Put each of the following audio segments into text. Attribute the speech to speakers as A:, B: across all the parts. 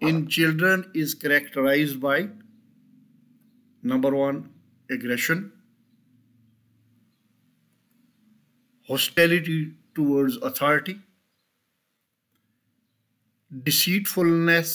A: in children is characterized by number 1 aggression, hostility towards authority, deceitfulness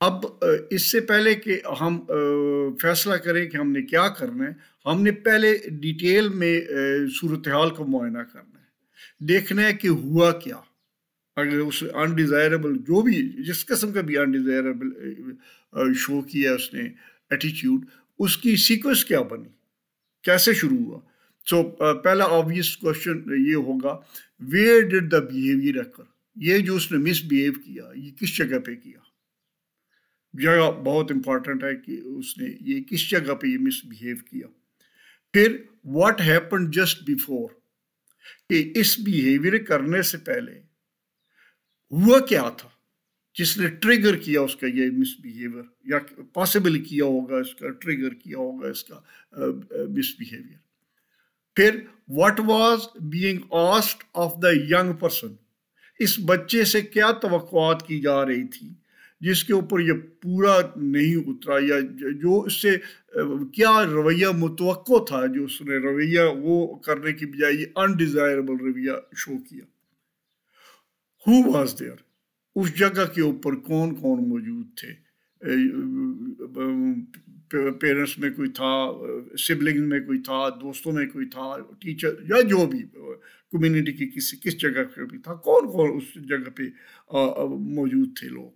A: اب اس سے پہلے کہ ہم فیصلہ کریں کہ ہم نے کیا کرنا ہے، ہم نے پہلے ڈیٹیل میں صورتحال کو معائنہ کرنا ہے، دیکھنا ہے کہ ہوا کیا. اگر اس انڈیزائربل جو بھی جس قسم کا بھی انڈیزائربل شو کیا اس نے ایٹیچیوڈ، اس کی سیکوینس کیا بنی، کیسے شروع ہوا. سو پہلا آبویس کوشچن یہ ہوگا ویئر ڈڈ دا بیہیویئر اکر، یہ جو اس نے مس بیہیو کیا یہ کس جگہ پہ کیا. جگہ بہت امپورٹنٹ ہے کہ اس نے یہ کس جگہ پہ یہ مس بیہیو کیا. پھر واٹ ہیپن جسٹ بیفور، کہ اس بیہیویئر کرنے سے پہلے ہوا کیا تھا جس نے ٹریگر کیا اس کا یہ مس بیہیویئر، یا پاسبل کیا ہوگا اس کا ٹریگر کیا ہوگا اس کا مس بیہیویئر. پھر what was being asked of the young person, اس بچے سے کیا توقعات کی جا رہی تھی جس کے اوپر یہ پورا نہیں اترا، یا جو اس سے کیا رویہ متوقع تھا جو اس نے رویہ وہ کرنے کی بجائے یہ انڈیزائربل رویہ شو کیا. Who was there، اس جگہ کے اوپر کون کون موجود تھے، پیرنٹس میں کوئی تھا، سبلنگ میں کوئی تھا، دوستوں میں کوئی تھا، ٹیچر یا جو بھی کمیونٹی کی کس جگہ پہ بھی تھا، کون کون اس جگہ پہ موجود تھے لوگ.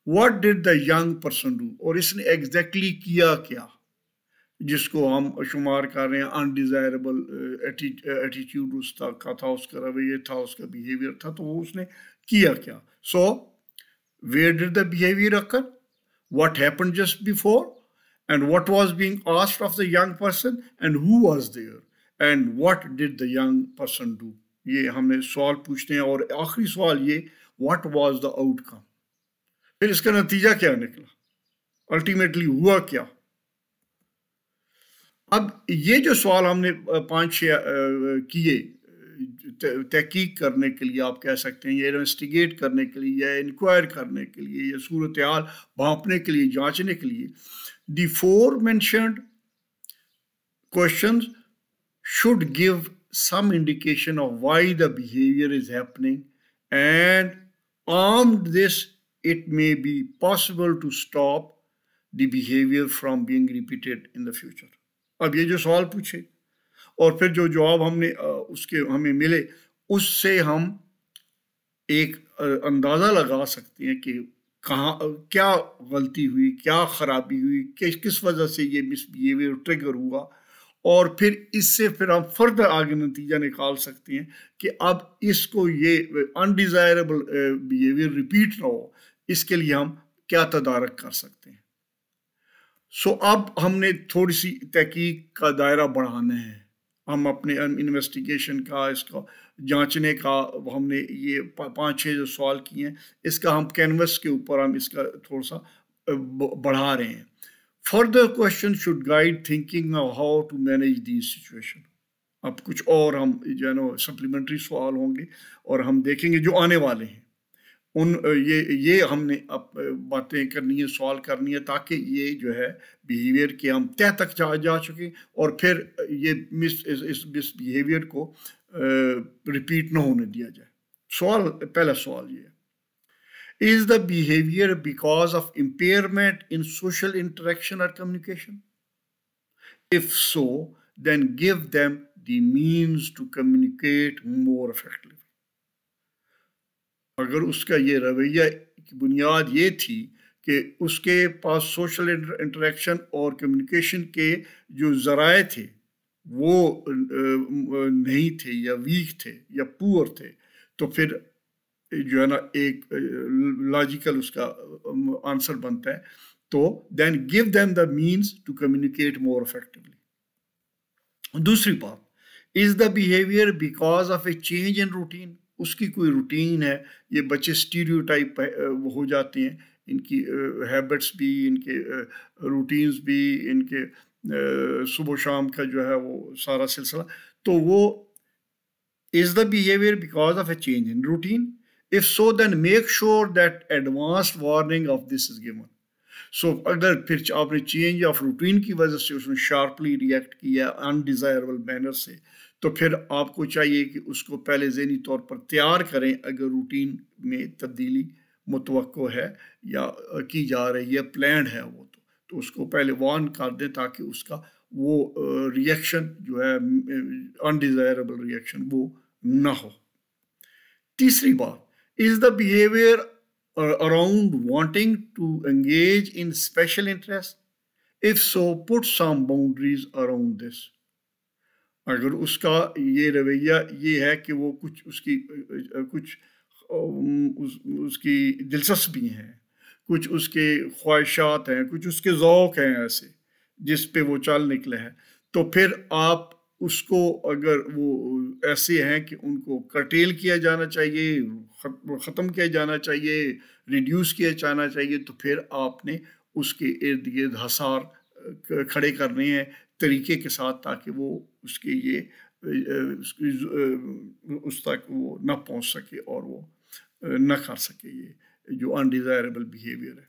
A: What did the young person do, اور اس نے ایگزیکٹلی کیا کیا جس کو ہم شمار کر رہے ہیں انڈیزائربل ایٹیچیوڈ اس کا تھا، اس کا رویہ تھا، اس کا بیہیویئر تھا، تو وہ اس نے کیا کیا. So where did the behaviour occur, what happen just before, and what was being asked of the young person, and who was there, and what did the young person do. یہ ہم نے سوال پوچھتے ہیں، اور آخری سوال یہ واٹ واز دا آؤٹ کم، پھر اس کا نتیجہ کیا نکلا، الٹیمیٹلی ہوا کیا. اب یہ جو سوال ہم نے 5-6 کیے تحقیق کرنے کے لیے، آپ کہہ سکتے ہیں، یا انویسٹیگیٹ کرنے کے لیے، یا انکوائر کرنے کے لیے، یا صورتحال بھانپنے کے لیے، جانچنے کے لیے، the four mentioned questions should give some indication of why the behavior is happening, and armed this it may be possible to stop the behavior from being repeated in the future. اب یہ جو سوال پوچھے اور پھر جو جواب ہم نے اس کے ہمیں ملے، اس سے ہم ایک اندازہ لگا سکتے ہیں کہ کہاں کیا غلطی ہوئی، کیا خرابی ہوئی، کس وجہ سے یہ مس بیہیویئر ٹریگر ہوا، اور پھر اس سے پھر ہم فردر آگے نتیجہ نکال سکتے ہیں کہ اب اس کو یہ انڈیزائربل بیہیویئر ریپیٹ نہ ہو، اس کے لیے ہم کیا تدارک کر سکتے ہیں. سو اب ہم نے تھوڑی سی تحقیق کا دائرہ بڑھانا ہے، ہم اپنے انویسٹیگیشن کا، اس کا جانچنے کا، ہم نے یہ 5-6 جو سوال کیے ہیں، اس کا ہم کینوس کے اوپر ہم اس کا تھوڑا سا بڑھا رہے ہیں. Further questions should guide thinking of how to manage these situations. اب کچھ اور ہم جو ہے نا سپلیمنٹری سوال ہوں گے اور ہم دیکھیں گے جو آنے والے ہیں، یہ ہم نے باتیں کرنی ہے، سوال کرنی ہے، تاکہ یہ جو ہے بیہیویئر کے ہم تہ تک جا چکیں، اور پھر یہ اس بیہیویئر کو ریپیٹ نہ ہونے دیا جائے. پہلا سوال یہ ہے، is the behavior because of impairment in social interaction or communication? If so, then give them the means to communicate more effectively. اگر اس کا یہ رویہ کی بنیاد یہ تھی کہ اس کے پاس سوشل انٹریکشن اور کمیونیکیشن کے جو ذرائع تھے وہ نہیں تھے، یا ویک تھے، یا پور تھے، تو پھر جو ہے نا ایک لاجیکل اس کا آنسر بنتا ہے، تو then give them the means to communicate more effectively. دوسری بات، is the behaviour because of a change in routine, اس کی کوئی روٹین ہے. یہ بچے اسٹیریوٹائپ ہو جاتے ہیں، ان کی ہیبٹس بھی، ان کے روٹینز بھی، ان کے صبح و شام کا جو ہے وہ سارا سلسلہ، تو وہ is the behaviour because of a change in routine. If so, then make sure that advanced warning of this is given. So اگر پھر آپ نے چینج آف روٹین کی وجہ سے اس میں شارپلی ریئیکٹ کیا انڈیزائربل مینر سے، تو پھر آپ کو چاہیے کہ اس کو پہلے ذہنی طور پر تیار کریں اگر روٹین میں تبدیلی متوقع ہے یا کی جا رہی ہے، پلانڈ ہے وہ، تو اس کو پہلے وارن کر دیں تاکہ اس کا وہ ریئیکشن جو ہے انڈیزائربل ریئیکشن وہ نہ ہو۔ تیسری بات، is the behaviour around wanting to engage in special interest? If so, put some boundaries around this. اگر اس کا یہ رویہ یہ ہے کہ وہ کچھ اس کی دلچسپی ہیں، کچھ اس کے خواہشات ہیں، کچھ اس کے ذوق ہیں ایسے جس پہ وہ چل نکلے ہیں، تو پھر آپ اس کو اگر وہ ایسے ہیں کہ ان کو کرٹیل کیا جانا چاہیے، ختم کیا جانا چاہیے، ریڈیوس کیا جانا چاہیے، تو پھر آپ نے اس کے ارد گرد حصار کھڑے کرنے ہیں طریقے کے ساتھ تاکہ وہ اس کے یہ اس تک وہ نہ پہنچ سکے اور وہ نہ کر سکے یہ جو انڈیزائربل بیہیویئر ہے۔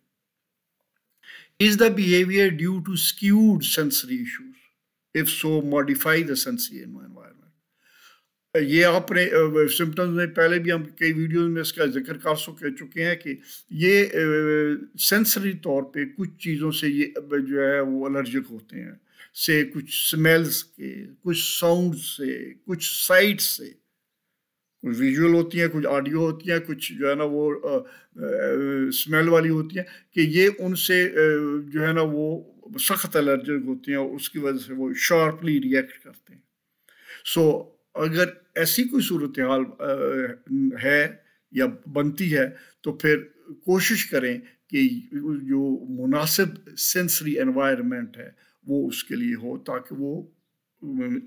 A: Is the behavior due to skewed sensory issues? If so, modify the sensory environment. یہ آپ نے سمپٹمز میں پہلے بھی ہم کئی ویڈیوز میں اس کا ذکر کر چکے ہیں کہ یہ سینسری طور پہ کچھ چیزوں سے یہ جو ہے وہ الرجک ہوتے ہیں، سے کچھ سمیلز کے، کچھ ساؤنڈ سے، کچھ سائٹ سے، کچھ ویژول ہوتی ہیں، کچھ آڈیو ہوتی ہیں، کچھ جو ہے نا وہ سمیل والی ہوتی ہیں، کہ یہ ان سے جو ہے نا وہ سخت الرجک ہوتے ہیں اور اس کی وجہ سے وہ شارپلی ریئیکٹ کرتے ہیں۔ سو اگر ایسی کوئی صورتحال ہے یا بنتی ہے تو پھر کوشش کریں کہ جو مناسب سینسری انوائرمنٹ ہے وہ اس کے لیے ہو تاکہ وہ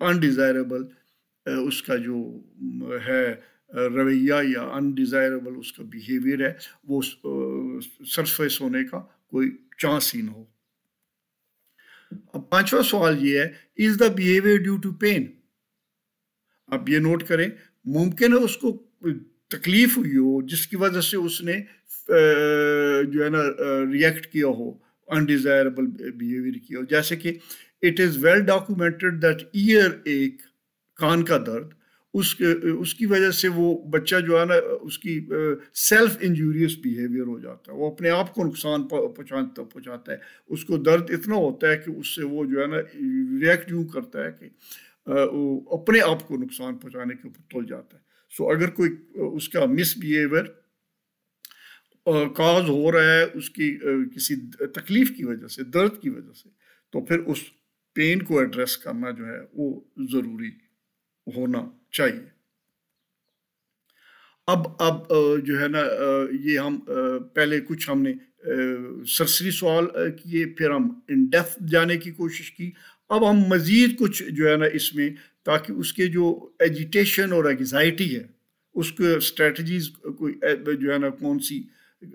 A: انڈیزائربل اس کا جو ہے رویہ یا انڈیزائربل اس کا بیہیویئر ہے وہ سرفیس ہونے کا کوئی چانس ہی نہ ہو۔ اب پانچواں سوال یہ ہے، is the behaviour due to pain? اب یہ نوٹ کریں، ممکن ہے اس کو تکلیف ہوئی ہو جس کی وجہ سے اس نے جو ہے نا ریئیکٹ کیا ہو، انڈیزائربل بیہیویئر کیا ہو، جیسے کہ it is well documented that ear ایک، کان کا درد، اس کی وجہ سے وہ بچہ جو ہے نا اس کی سیلف انجوریس بیہیویئر ہو جاتا ہے، وہ اپنے آپ کو نقصان پہنچاتا ہے، اس کو درد اتنا ہوتا ہے کہ اس سے وہ جو ہے نا ریئیکٹ یوں کرتا ہے کہ اپنے آپ کو نقصان پہنچانے کے اوپر تل جاتا ہے۔ سو اگر کوئی اس کا مس بیہیویئر کاز ہو رہا ہے اس کی کسی تکلیف کی وجہ سے، درد کی وجہ سے، تو پھر اس پین کو ایڈریس کرنا جو ہے وہ ضروری ہونا چاہیے۔ اب جو ہے نا یہ ہم پہلے کچھ ہم نے سرسری سوال کیے، پھر ہم ان ڈیپتھ جانے کی کوشش کی، اب ہم مزید کچھ جو ہے نا اس میں تاکہ اس کے جو ایجیٹیشن اور انگزائٹی ہے اس کو اسٹریٹجیز کوئی جو ہے نا کون سی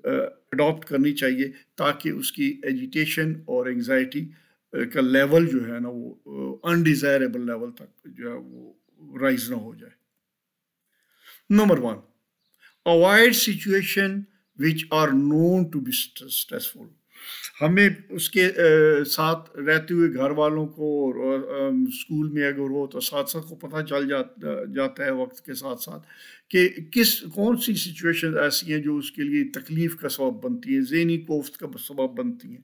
A: اڈاپٹ کرنی چاہیے تاکہ اس کی ایجیٹیشن اور انگزائٹی کا لیول جو ہے نا وہ انڈیزائربل لیول تک جو ہے وہ رائز نہ ہو جائے۔ Number 1، avoid situation which are known to be stressful. ہمیں اس کے ساتھ رہتے ہوئے گھر والوں کو اور اسکول میں اگر ہو تو اساتذہ کو پتہ چل جاتا ہے وقت کے ساتھ ساتھ کہ کون سی سچویشن ایسی ہیں جو اس کے لیے تکلیف کا سبب بنتی ہیں، ذہنی کوفت کا سبب بنتی ہیں،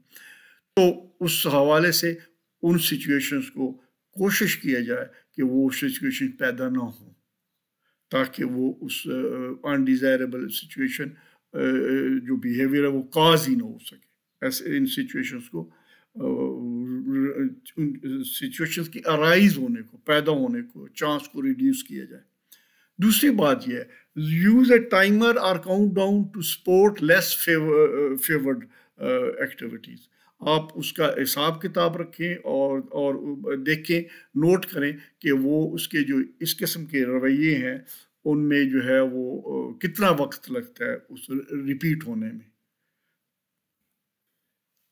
A: تو اس حوالے سے ان سچویشنز کو کوشش کیا جائے کہ وہ سچویشن پیدا نہ ہوں تاکہ وہ اس انڈیزائربل سچویشن جو بیہیویئر ہے وہ کاز ہی نہ ہو سکے۔ ایسے ان سچویشنز کو سچویشنز کی ارائز ہونے کو، پیدا ہونے کو، چانس کو ریڈیوس کیا جائے۔ دوسری بات یہ ہے، یوز اے ٹائمر اور count down to support less favoured activities. آپ اس کا حساب کتاب رکھیں اور دیکھیں، نوٹ کریں کہ وہ اس کے جو اس قسم کے رویے ہیں ان میں جو ہے وہ کتنا وقت لگتا ہے اس ریپیٹ ہونے میں۔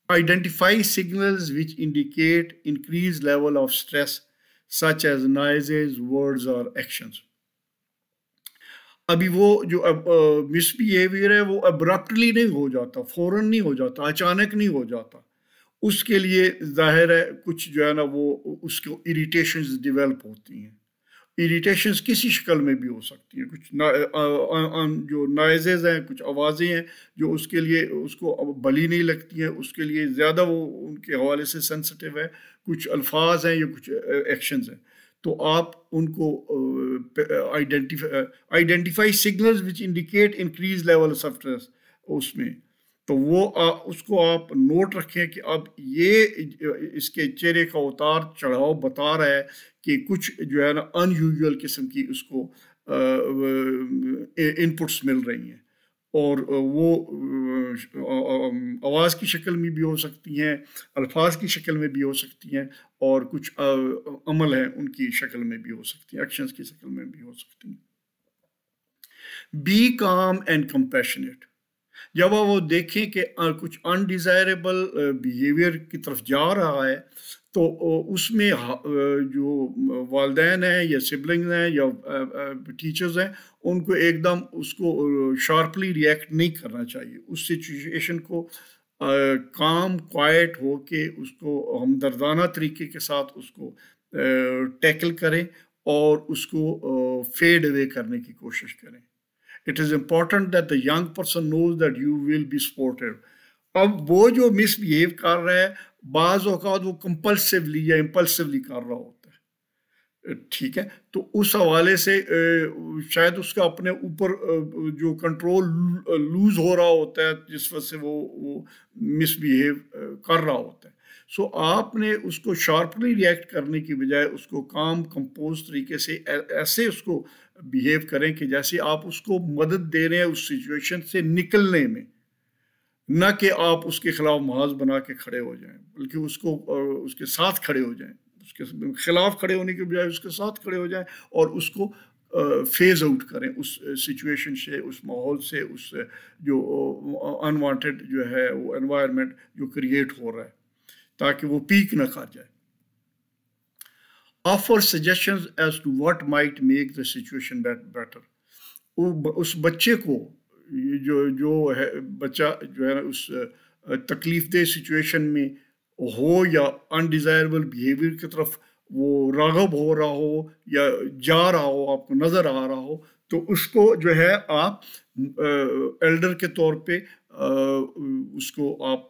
A: Identify signals which indicate increased level of stress such as noises, words or actions. ابھی وہ جو مس بیہیویئر ہے وہ ابرپٹلی نہیں ہو جاتا، فوراً نہیں ہو جاتا، اچانک نہیں ہو جاتا، اس کے لیے ظاہر ہے کچھ جو ہے نا وہ اس کو اریٹیشنز ڈیولپ ہوتی ہیں، اریٹیشنز کسی شکل میں بھی ہو سکتی ہیں، کچھ جو نائزز ہیں، کچھ آوازیں ہیں جو اس کے لیے اس کو بھلی نہیں لگتی ہیں، اس کے لیے زیادہ وہ ان کے حوالے سے سینسٹیو ہے، کچھ الفاظ ہیں یا کچھ ایکشنز ہیں، تو آپ ان کو identify signals which indicate increase level of stress اس میں، تو وہ اس کو آپ نوٹ رکھیں کہ اب یہ اس کے چہرے کا اتار چڑھاؤ بتا رہا ہے کہ کچھ جو ہے نا ان یوزول قسم کی اس کو ان پٹس مل رہی ہیں، اور وہ آواز کی شکل میں بھی ہو سکتی ہیں، الفاظ کی شکل میں بھی ہو سکتی ہیں، اور کچھ عمل ہیں ان کی شکل میں بھی ہو سکتی ہیں، ایکشنز کی شکل میں بھی ہو سکتی ہیں۔ بی کام اینڈ کمپیشنیٹ، جب وہ دیکھیں کہ کچھ انڈیزائریبل بیہیویئر کی طرف جا رہا ہے تو اس میں جو والدین ہیں یا سبلنگز ہیں یا ٹیچرز ہیں ان کو ایک دم اس کو شارپلی ریئیکٹ نہیں کرنا چاہیے، اس سچویشن کو کام کوائٹ ہو کے اس کو ہمدردانہ طریقے کے ساتھ اس کو ٹیکل کریں اور اس کو فیڈ اوے کرنے کی کوشش کریں۔ It is important that the young person knows that you will be supported. اب وہ جو مس بیہیو کر رہا ہے بعض اوقات وہ کمپلسیولی یا امپلسیولی کر رہا ہوتا ہے، ٹھیک ہے، تو اس حوالے سے شاید اس کا اپنے اوپر جو کنٹرول لوز ہو رہا ہوتا ہے جس وجہ سے وہ مس بیہیو کر رہا ہوتا ہے، سو آپ نے اس کو شارپلی ریئیکٹ کرنے کی بجائے اس کو کام کمپوز طریقے سے ایسے اس کو بیہیو کریں کہ جیسے آپ اس کو مدد دے رہے ہیں اس سچویشن سے نکلنے میں، نہ کہ آپ اس کے خلاف محاذ بنا کے کھڑے ہو جائیں، بلکہ اس کے ساتھ کھڑے ہو جائیں، اس کے خلاف کھڑے ہونے کے بجائے اس کے ساتھ کھڑے ہو جائیں اور اس کو فیز آؤٹ کریں اس سچویشن سے، اس ماحول سے، اس جو انوانٹیڈ جو ہے وہ انوائرمنٹ جو کریٹ ہو رہا ہے، تاکہ وہ پیک نہ کر جائے۔ Offer suggestions as to what might make the situation better. اس بچے کو جو ہے بچہ جو ہے نا اس تکلیف دہ سچویشن میں ہو یا انڈیزائربل بیہیویئر کی طرف وہ راغب ہو رہا ہو یا جا رہا ہو، آپ کو نظر آ رہا ہو، تو اس کو جو ہے آپ ایلڈر کے طور پہ اس کو آپ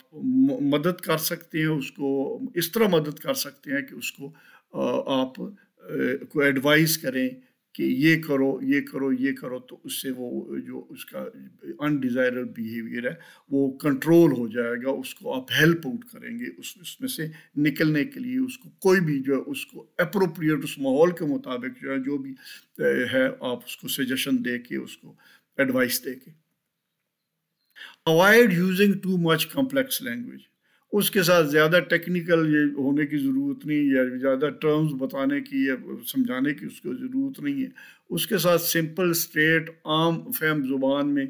A: مدد کر سکتے ہیں، اس کو اس طرح مدد کر سکتے ہیں کہ اس کو آپ کو ایڈوائز کریں کہ یہ کرو یہ کرو یہ کرو، تو اس سے وہ جو اس کا انڈیزائربل بیہیویئر ہے وہ کنٹرول ہو جائے گا، اس کو آپ ہیلپ آؤٹ کریں گے اس میں سے نکلنے کے لیے، اس کو کوئی بھی جو ہے اس کو اپروپریٹ اس ماحول کے مطابق جو ہے جو بھی ہے آپ اس کو سجیشن دے کے اس کو ایڈوائس دے کے۔ Avoid using too much complex language, اس کے ساتھ زیادہ ٹیکنیکل ہونے کی ضرورت نہیں، یا زیادہ ٹرمز بتانے کی یا سمجھانے کی اس کو ضرورت نہیں ہے، اس کے ساتھ سمپل اسٹریٹ عام فہم زبان میں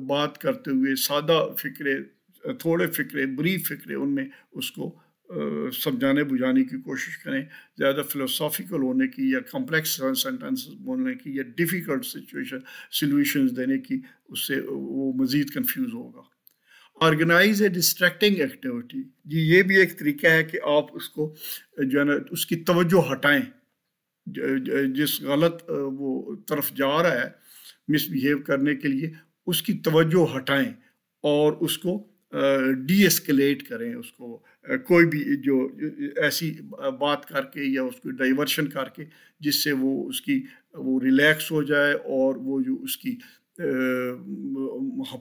A: بات کرتے ہوئے سادہ فکرے، تھوڑے فکرے، بریف فکرے ان میں اس کو سمجھانے بجھانے کی کوشش کریں، زیادہ فلسافیکل ہونے کی یا کمپلیکس سینٹنس بولنے کی یا ڈیفیکلٹ سولوشنز دینے کی، اس سے وہ مزید کنفیوز ہوگا۔ آرگنائز اے ڈسٹریکٹنگ ایکٹیویٹی، جی یہ بھی ایک طریقہ ہے کہ آپ اس کو جو ہے نا اس کی توجہ ہٹائیں، جس غلط وہ طرف جا رہا ہے مس بیہیو کرنے کے لیے اس کی توجہ ہٹائیں اور اس کو ڈی ایسکلیٹ کریں، اس کو کوئی بھی جو ایسی بات کر کے یا اس کو ڈائیورشن کر کے جس سے وہ اس کی وہ ریلیکس ہو جائے، اور وہ جو اس کی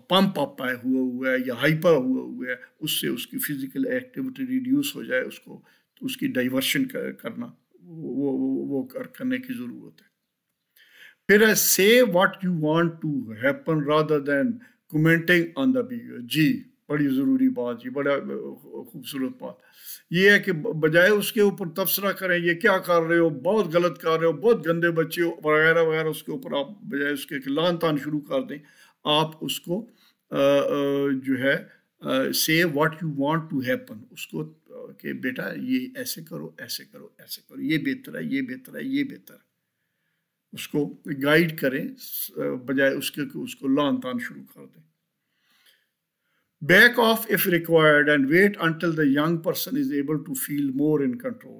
A: پمپ اپ ہوا ہے یا ہائپر ہوا ہے اس سے اس کی فزیکل ایکٹیویٹی ریڈیوس ہو جائے، اس کو اس کی ڈائیورشن کرنا وہ کرنے کی ضرورت ہے۔ پھر say what you want to happen rather than commenting on the behavior، جی بڑی ضروری بات، جی بڑا خوبصورت بات یہ ہے کہ بجائے اس کے اوپر تبصرہ کریں یہ کیا کر رہے ہو، بہت غلط کر رہے ہو، بہت گندے بچے ہو وغیرہ وغیرہ، اس کے اوپر آپ بجائے اس کے لعن طعن شروع کر دیں، آپ اس کو جو ہے say what you want to happen، اس کو کہ بیٹا یہ ایسے کرو ایسے کرو ایسے کرو، یہ بہتر ہے یہ بہتر ہے یہ بہتر ہے، اس کو گائیڈ کریں بجائے اس کے کہ اس کو لعن طعن شروع کر دیں۔ Back off if required and wait until the young person is able to feel more in control.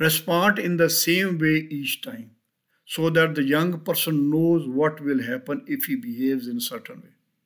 A: Respond in the same way each time so that the young person knows what will happen if he behaves in a certain way.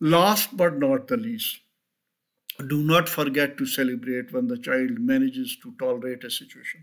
A: Last but not the least, do not forget to celebrate when the child manages to tolerate a situation.